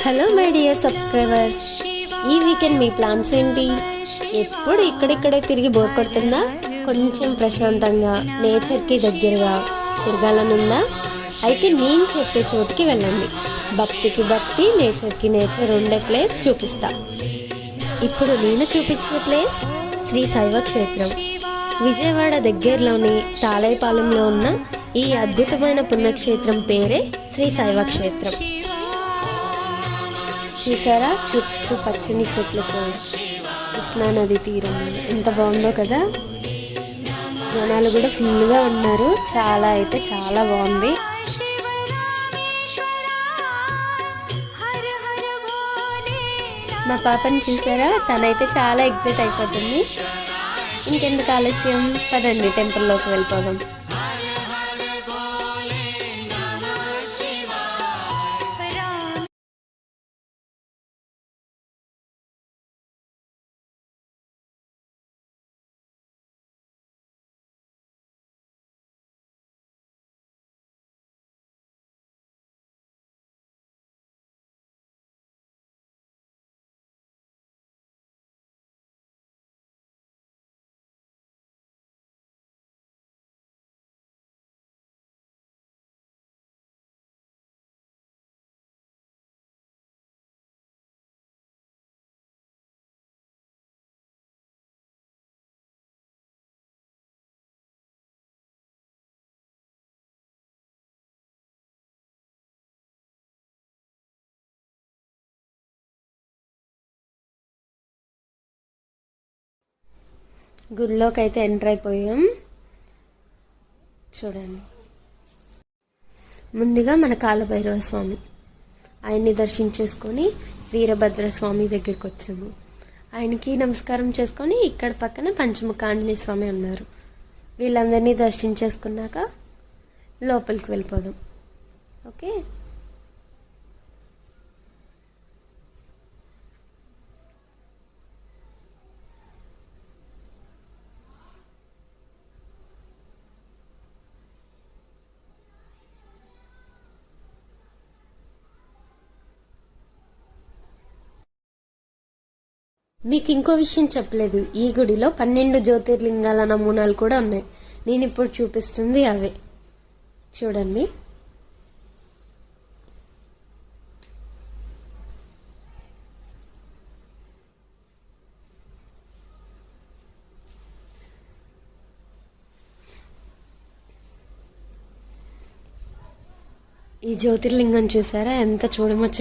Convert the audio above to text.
Hello my dear subscribers, ఈ weekend మీ plans ఏంటి? ఎప్పుడు ఇక్కడిక్కడే తిరిగి బోర్ కొడుతుందా? కొంచెం ప్రశాంతంగా నేచర్కి దగ్గరగా తిరగాలనుందా? అయితే నేను చెప్పే చోటుకి వెళ్ళండి. భక్తికి భక్తి, నేచర్కి నేచర్ ఉండే ప్లేస్ చూపిస్తా. ఇప్పుడు నేను చూపించే ప్లేస్ శ్రీ శైవ క్షేత్రం. విజయవాడ దగ్గరలోని తాళైపాలెంలో ఉన్న ఈ అద్భుతమైన పుణ్యక్షేత్రం పేరే శ్రీ శైవ క్షేత్రం. చూసారా, చుట్టూ పచ్చని చెట్లతో కృష్ణానది తీరం ఎంత బాగుందో కదా. జనాలు కూడా ఫుల్గా ఉన్నారు. చాలా అయితే చాలా బాగుంది. మా పాపని చూసారా, తనైతే చాలా ఎక్సైట్ అయిపోతుంది. ఇంకెందుకు ఆలస్యం, పదండి టెంపుల్లోకి వెళ్ళిపోదాం. గుడిలోకి అయితే ఎంటర్ అయిపోయాం. చూడండి, ముందుగా మన కాలభైరవ స్వామి, ఆయన్ని దర్శించేసుకొని వీరభద్ర స్వామి దగ్గరికి వచ్చాము. ఆయనకి నమస్కారం చేసుకొని ఇక్కడ పక్కన పంచముఖ ఆంజనేయ స్వామి ఉన్నారు. వీళ్ళందరినీ దర్శించేసుకున్నాక లోపలికి వెళ్ళిపోదాం. ఓకే, మీకు ఇంకో విషయం చెప్పలేదు. ఈ గుడిలో 12 జ్యోతిర్లింగాల నమూనాలు కూడా ఉన్నాయి. నేను ఇప్పుడు చూపిస్తుంది అవే. చూడండి, ఈ జ్యోతిర్లింగం చూసారా, ఎంత చూడముచ్చ